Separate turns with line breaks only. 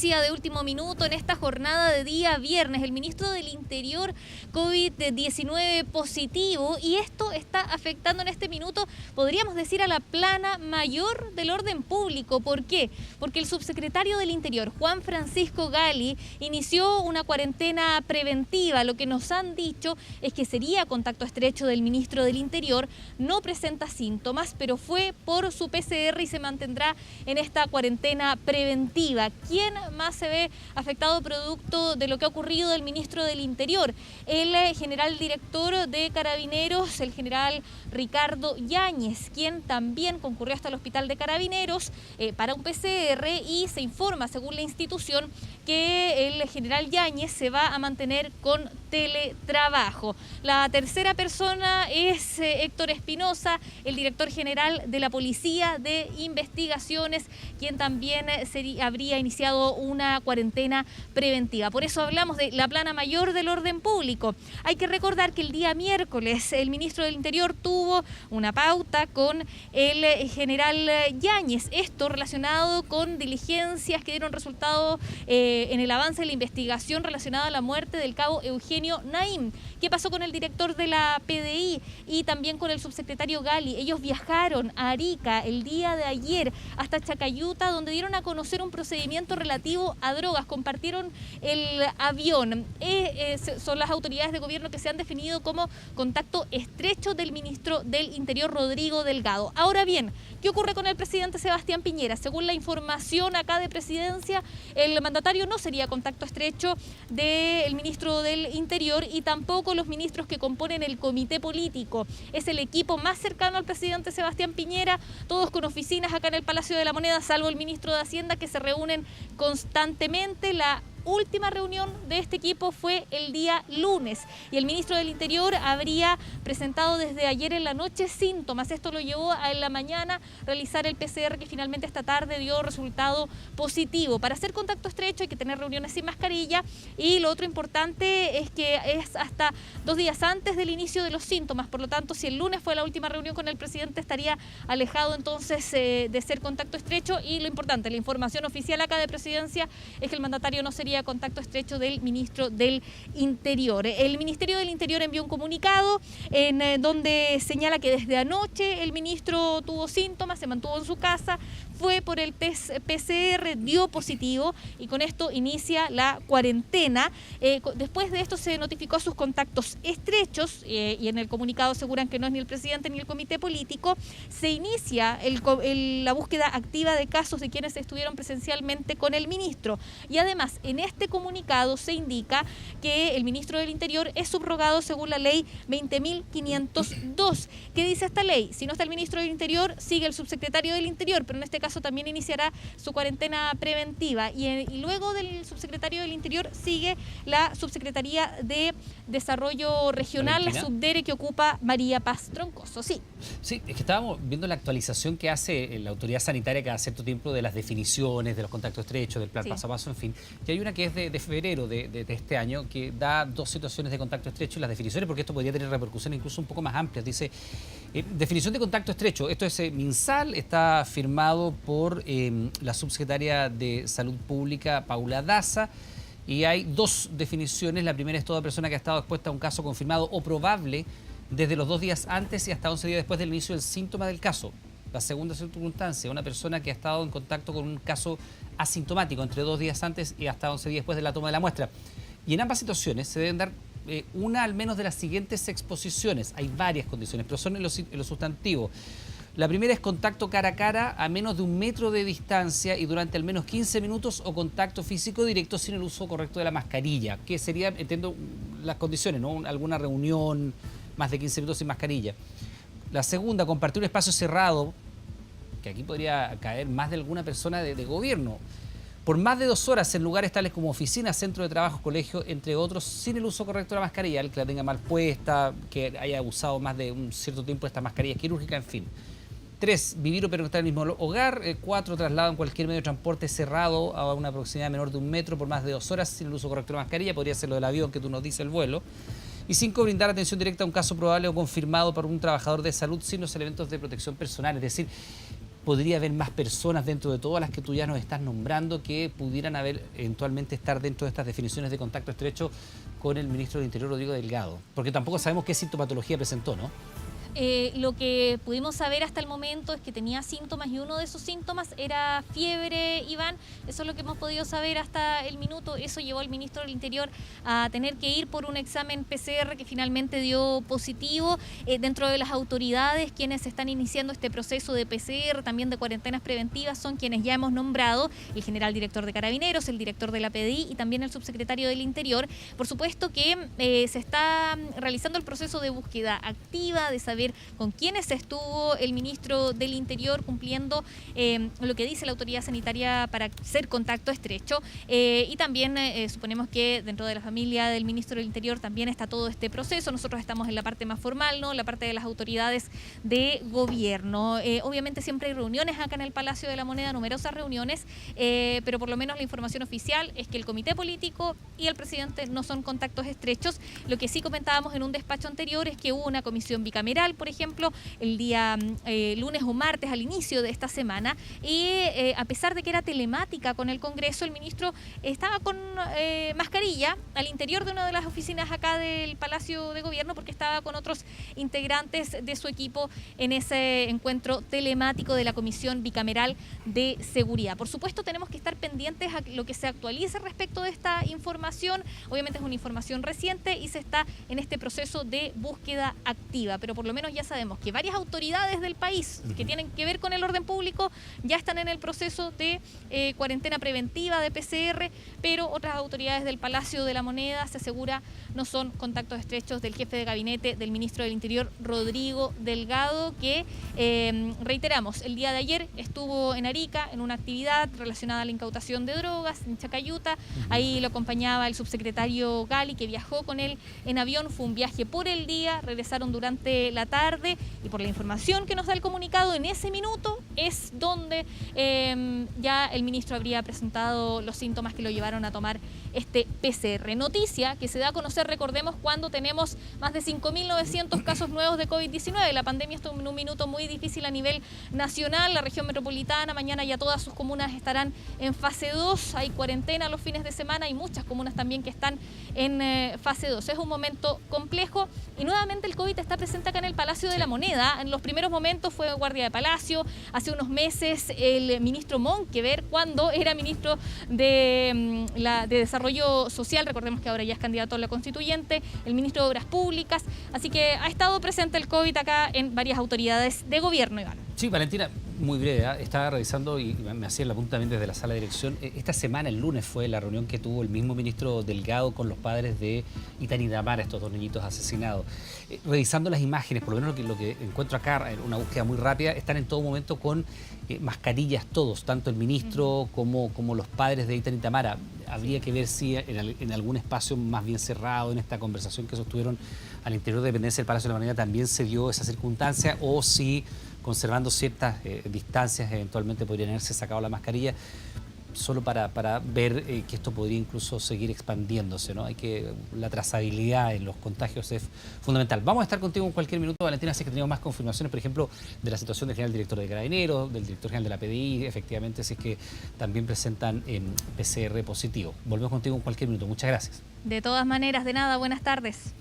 noticia de último minuto en esta jornada de día viernes. El ministro del Interior COVID-19 positivo, y esto está afectando en este minuto, podríamos decir, a la plana mayor del orden público. ¿Por qué? Porque el subsecretario del Interior, Juan Francisco Gali, inició una cuarentena preventiva. Lo que nos han dicho es que sería contacto estrecho del ministro del Interior, no presenta síntomas, pero fue por su PCR y se mantendrá en esta cuarentena preventiva. ¿Quién más se ve afectado producto de lo que ha ocurrido del ministro del Interior? El general director de Carabineros, el general Ricardo Yáñez, quien también concurrió hasta el hospital de Carabineros para un PCR, y se informa, según la institución, que el general Yáñez se va a mantener con teletrabajo. La tercera persona es Héctor Espinosa, el director general de la Policía de Investigaciones, quien también habría iniciado una cuarentena preventiva. Por eso hablamos de la plana mayor del orden público. Hay que recordar que el día miércoles el ministro del Interior tuvo una pauta con el general Yáñez, esto relacionado con diligencias que dieron resultado en el avance de la investigación relacionada a la muerte del cabo Eugenio Naim. ¿Qué pasó con el director de la PDI y también con el subsecretario Gali? Ellos viajaron a Arica el día de ayer hasta Chacayuta, donde dieron a conocer un procedimiento relativo a drogas. Compartieron el avión. Son las autoridades de gobierno que se han definido como contacto estrecho del ministro del Interior, Rodrigo Delgado. Ahora bien, ¿qué ocurre con el presidente Sebastián Piñera? Según la información acá de Presidencia, el mandatario no sería contacto estrecho del ministro del Interior y tampoco los ministros que componen el comité político. Es el equipo más cercano al presidente Sebastián Piñera, todos con oficinas acá en el Palacio de la Moneda, salvo el ministro de Hacienda, que se reúnen constantemente. La última reunión de este equipo fue el día lunes y el ministro del Interior habría presentado desde ayer en la noche síntomas. Esto lo llevó a en la mañana realizar el PCR, que finalmente esta tarde dio resultado positivo. Para hacer contacto estrecho hay que tener reuniones sin mascarilla, y lo otro importante es que es hasta 2 días antes del inicio de los síntomas. Por lo tanto, si el lunes fue la última reunión con el presidente, estaría alejado entonces de ser contacto estrecho. Y lo importante, la información oficial acá de Presidencia es que el mandatario no sería contacto estrecho del ministro del Interior. El Ministerio del Interior envió un comunicado en donde señala que desde anoche el ministro tuvo síntomas, se mantuvo en su casa, fue por el PCR, dio positivo, y con esto inicia la cuarentena. Después de esto se notificó a sus contactos estrechos, y en el comunicado aseguran que no es ni el presidente ni el comité político. Se inicia la búsqueda activa de casos de quienes estuvieron presencialmente con el ministro, y además en este comunicado se indica que el ministro del Interior es subrogado según la ley 20.502. ¿Qué dice esta ley? Si no está el ministro del Interior, sigue el subsecretario del Interior, pero en este caso también iniciará su cuarentena preventiva, y luego del subsecretario del Interior sigue la Subsecretaría de Desarrollo Regional,
Valentina,
la subdere que ocupa María Paz Troncoso. Sí,
es que estábamos viendo la actualización que hace la autoridad sanitaria cada cierto tiempo de las definiciones, de los contactos estrechos, del plan paso a paso, en fin. Y hay una que es de febrero de este año, que da 2 situaciones de contacto estrecho y las definiciones, porque esto podría tener repercusiones incluso un poco más amplias. Dice, definición de contacto estrecho, esto es MinSal, está firmado por la subsecretaria de Salud Pública, Paula Daza, y hay 2 definiciones. La primera es toda persona que ha estado expuesta a un caso confirmado o probable desde los 2 días antes y hasta 11 días después del inicio del síntoma del caso. La segunda circunstancia, una persona que ha estado en contacto con un caso asintomático entre 2 días antes y hasta 11 días después de la toma de la muestra. Y en ambas situaciones se deben dar una al menos de las siguientes exposiciones. Hay varias condiciones, pero son en lo sustantivo. La primera es contacto cara a cara a menos de 1 metro de distancia y durante al menos 15 minutos, o contacto físico directo sin el uso correcto de la mascarilla, que sería, entiendo, las condiciones, ¿no? Alguna reunión, más de 15 minutos sin mascarilla. La segunda, compartir un espacio cerrado, que aquí podría caer más de alguna persona de gobierno, por más de 2 horas en lugares tales como oficinas, centro de trabajo, colegio, entre otros, sin el uso correcto de la mascarilla, el que la tenga mal puesta, que haya usado más de un cierto tiempo esta mascarilla quirúrgica, en fin. 3, vivir o pernoctar en el mismo hogar. 4, traslado en cualquier medio de transporte cerrado a una proximidad menor de 1 metro por más de 2 horas sin el uso correcto de la mascarilla, podría ser lo del avión que tú nos dices, el vuelo. Y 5, brindar atención directa a un caso probable o confirmado para un trabajador de salud sin los elementos de protección personal. Es decir, podría haber más personas dentro de todas las que tú ya nos estás nombrando que pudieran eventualmente estar dentro de estas definiciones de contacto estrecho con el ministro del Interior, Rodrigo Delgado? Porque tampoco sabemos qué sintomatología presentó, ¿no?
Lo que pudimos saber hasta el momento es que tenía síntomas y uno de esos síntomas era fiebre, Iván. Eso es lo que hemos podido saber hasta el minuto. Eso llevó al ministro del Interior a tener que ir por un examen PCR que finalmente dio positivo. Dentro de las autoridades, quienes están iniciando este proceso de PCR, también de cuarentenas preventivas, son quienes ya hemos nombrado: el general director de Carabineros, el director de la PDI y también el subsecretario del Interior. Por supuesto que se está realizando el proceso de búsqueda activa, de saber con quiénes estuvo el ministro del Interior cumpliendo lo que dice la autoridad sanitaria para ser contacto estrecho. Y también suponemos que dentro de la familia del ministro del Interior también está todo este proceso. Nosotros estamos en la parte más formal, ¿no? La parte de las autoridades de gobierno. Obviamente siempre hay reuniones acá en el Palacio de la Moneda, numerosas reuniones, pero por lo menos la información oficial es que el comité político y el presidente no son contactos estrechos. Lo que sí comentábamos en un despacho anterior es que hubo una comisión bicameral, por ejemplo, el día lunes o martes al inicio de esta semana, y a pesar de que era telemática con el Congreso, el ministro estaba con mascarilla al interior de una de las oficinas acá del Palacio de Gobierno, porque estaba con otros integrantes de su equipo en ese encuentro telemático de la Comisión Bicameral de Seguridad. Por supuesto, tenemos que estar pendientes a lo que se actualice respecto de esta información. Obviamente es una información reciente y se está en este proceso de búsqueda activa, pero por lo menos ya sabemos que varias autoridades del país que tienen que ver con el orden público ya están en el proceso de cuarentena preventiva de PCR, pero otras autoridades del Palacio de la Moneda, se asegura, no son contactos estrechos del jefe de gabinete del ministro del Interior, Rodrigo Delgado, que reiteramos, el día de ayer estuvo en Arica en una actividad relacionada a la incautación de drogas en Chacayuta. Ahí lo acompañaba el subsecretario Gali, que viajó con él en avión. Fue un viaje por el día, regresaron durante la tarde, y por la información que nos da el comunicado, en ese minuto es donde ya el ministro habría presentado los síntomas que lo llevaron a tomar este PCR. Noticia que se da a conocer, recordemos, cuando tenemos más de 5.900 casos nuevos de COVID-19. La pandemia está en un minuto muy difícil a nivel nacional. La región metropolitana, mañana ya todas sus comunas estarán en fase 2. Hay cuarentena los fines de semana y muchas comunas también que están en fase 2. Es un momento complejo y nuevamente el COVID está presente acá en el Palacio de la Moneda. En los primeros momentos fue guardia de palacio. Hace unos meses el ministro Monkever, cuando era ministro de Desarrollo Social, recordemos que ahora ya es candidato a la constituyente, el ministro de Obras Públicas. Así que ha estado presente el COVID acá en varias autoridades de gobierno, Iván.
Sí, Valentina, muy breve, ¿eh? Estaba revisando y me hacía el apunte también desde la sala de dirección. Esta semana, el lunes, fue la reunión que tuvo el mismo ministro Delgado con los padres de Itani y Damara, estos dos niñitos asesinados. Revisando las imágenes, por lo menos lo que encuentro acá, en una búsqueda muy rápida, están en todo momento con mascarillas todos, tanto el ministro como los padres de Itani y Damara. Habría que ver si en algún espacio más bien cerrado, en esta conversación que sostuvieron al interior de dependencia del Palacio de la Moneda, también se dio esa circunstancia, o si conservando ciertas distancias eventualmente podrían haberse sacado la mascarilla, solo para ver que esto podría incluso seguir expandiéndose, ¿no? La trazabilidad en los contagios es fundamental. Vamos a estar contigo en cualquier minuto, Valentina, así que tenemos más confirmaciones, por ejemplo, de la situación del general director de Carabineros, del director general de la PDI, efectivamente, si es que también presentan PCR positivo. Volvemos contigo en cualquier minuto. Muchas gracias.
De todas maneras, de nada, buenas tardes.